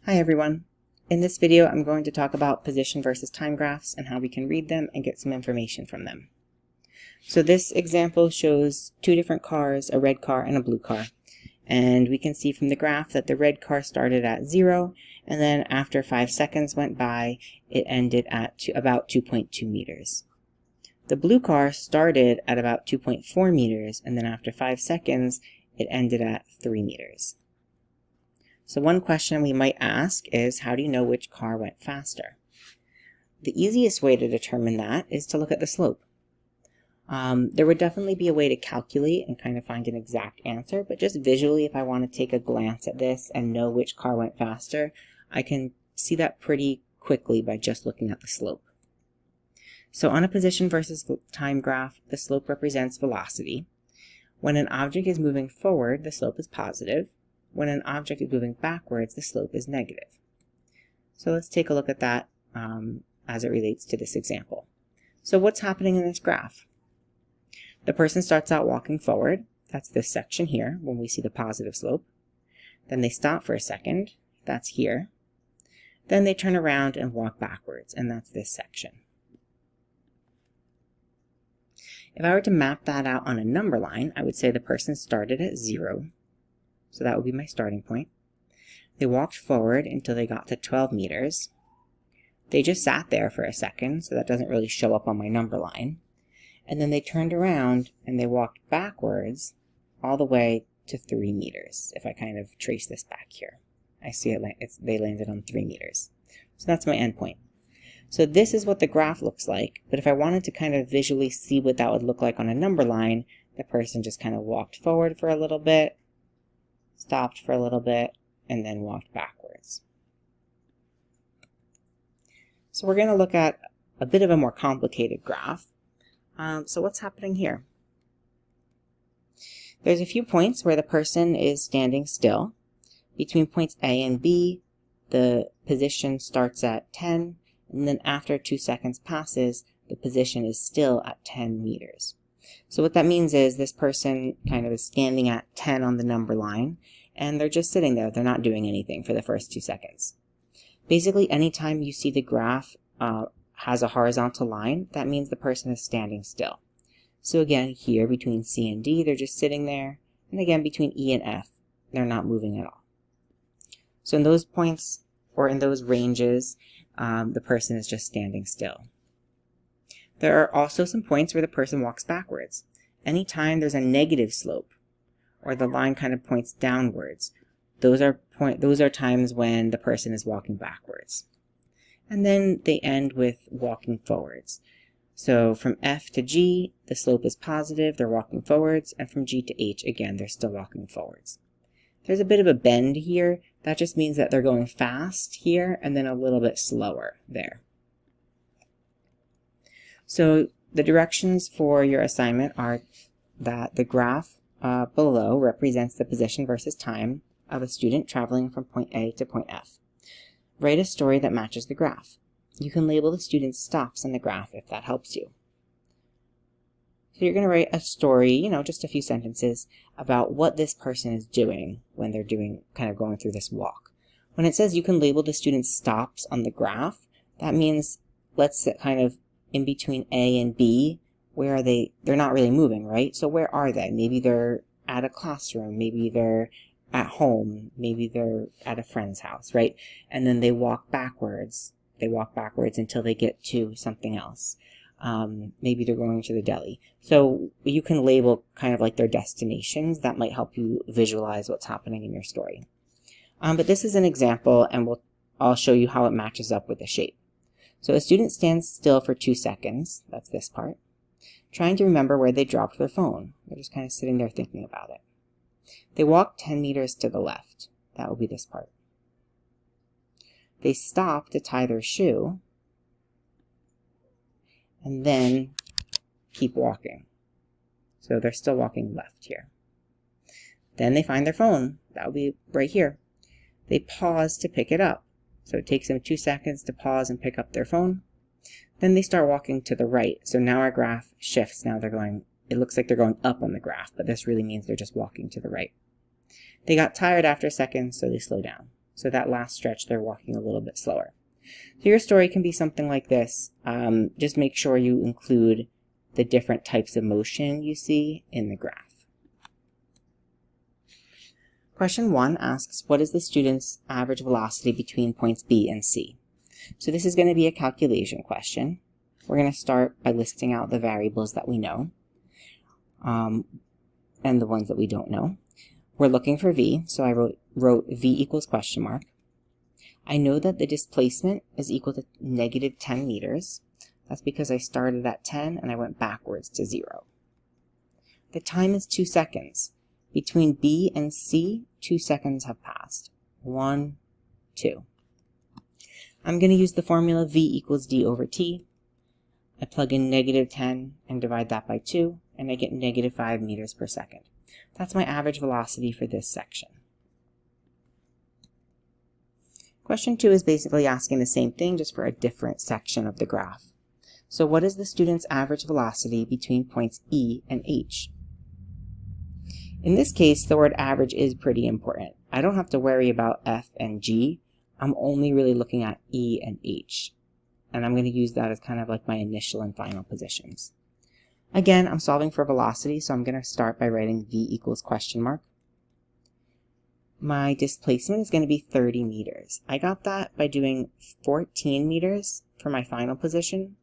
Hi everyone. In this video I'm going to talk about position versus time graphs and how we can read them and get some information from them. So this example shows two different cars, a red car and a blue car. And we can see from the graph that the red car started at 0, and then after 5 seconds went by, it ended at about 2.2 meters. The blue car started at about 2.4 meters, and then after 5 seconds, it ended at 3 meters. So one question we might ask is, how do you know which car went faster? The easiest way to determine that is to look at the slope. There would definitely be a way to calculate and kind of find an exact answer, but just visually, if I want to take a glance at this and know which car went faster, I can see that pretty quickly by just looking at the slope. So on a position versus time graph, the slope represents velocity. When an object is moving forward, the slope is positive. When an object is moving backwards, the slope is negative. So let's take a look at that as it relates to this example. So what's happening in this graph? The person starts out walking forward. That's this section here when we see the positive slope. Then they stop for a second. That's here. Then they turn around and walk backwards, and that's this section. If I were to map that out on a number line, I would say the person started at 0. So that would be my starting point. They walked forward until they got to 12 meters. They just sat there for a second, so that doesn't really show up on my number line. And then they turned around and they walked backwards all the way to 3 meters. If I kind of trace this back here, I see they landed on 3 meters. So that's my endpoint. So this is what the graph looks like, but if I wanted to kind of visually see what that would look like on a number line, the person just kind of walked forward for a little bit, stopped for a little bit, and then walked backwards. So we're going to look at a bit of a more complicated graph. So what's happening here? There's a few points where the person is standing still. Between points A and B, the position starts at 10, and then after 2 seconds passes, the position is still at 10 meters. So what that means is this person kind of is standing at 10 on the number line, and they're just sitting there. They're not doing anything for the first 2 seconds. Basically, anytime you see the graph has a horizontal line, that means the person is standing still. So again, here between C and D, they're just sitting there, and again between E and F, they're not moving at all. So in those points, or in those ranges, the person is just standing still. There are also some points where the person walks backwards. Anytime there's a negative slope, or the line kind of points downwards, those are times when the person is walking backwards. And then they end with walking forwards. So from F to G, the slope is positive, they're walking forwards, and from G to H, again, they're still walking forwards. There's a bit of a bend here. That just means that they're going fast here and then a little bit slower there. So the directions for your assignment are that the graph below represents the position versus time of a student traveling from point A to point F. Write a story that matches the graph. You can label the student's stops in the graph if that helps you. So you're going to write a story, just a few sentences about what this person is doing when they're kind of going through this walk. When it says you can label the student's stops on the graph, that means let's sit kind of in between A and B. Where are they? They're not really moving, right? So where are they? Maybe they're at a classroom, maybe they're at home, maybe they're at a friend's house, right? And then they walk backwards. They walk backwards until they get to something else. Maybe they're going to the deli. So you can label kind of like their destinations. That might help you visualize what's happening in your story. But this is an example, and I'll show you how it matches up with the shape. So a student stands still for 2 seconds. That's this part. Trying to remember where they dropped their phone. They're just kind of sitting there thinking about it. They walk 10 meters to the left. That will be this part. They stop to tie their shoe, and then keep walking. So they're still walking left here. Then they find their phone. That will be right here. They pause to pick it up. So it takes them 2 seconds to pause and pick up their phone. Then they start walking to the right. So now our graph shifts. Now it looks like they're going up on the graph, but this really means they're just walking to the right. They got tired after a second, so they slow down. So that last stretch, they're walking a little bit slower. So your story can be something like this. Just make sure you include the different types of motion you see in the graph. Question 1 asks, what is the student's average velocity between points B and C? So this is going to be a calculation question. We're going to start by listing out the variables that we know and the ones that we don't know. We're looking for V, so I wrote V equals question mark. I know that the displacement is equal to negative 10 meters. That's because I started at 10 and I went backwards to 0. The time is 2 seconds. Between B and C, 2 seconds have passed. 1, 2. I'm going to use the formula V equals D over T. I plug in negative 10 and divide that by 2, and I get negative 5 meters per second. That's my average velocity for this section. Question 2 is basically asking the same thing, just for a different section of the graph. So what is the student's average velocity between points E and H? In this case, the word average is pretty important. I don't have to worry about F and G. I'm only really looking at E and H. And I'm going to use that as kind of like my initial and final positions. Again, I'm solving for velocity, so I'm going to start by writing V equals question mark. My displacement is going to be 30 meters. I got that by doing 14 meters for my final position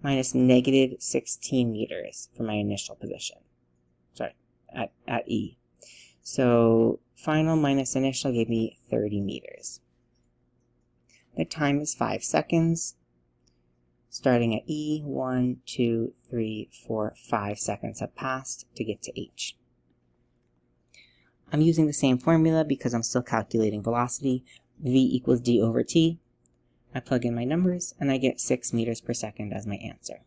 minus negative 16 meters for my initial position. Sorry, at E. So final minus initial gave me 30 meters. The time is 5 seconds. Starting at E, 1, 2, 3, 4, 5 seconds have passed to get to H. I'm using the same formula because I'm still calculating velocity. V equals D over T. I plug in my numbers and I get 6 meters per second as my answer.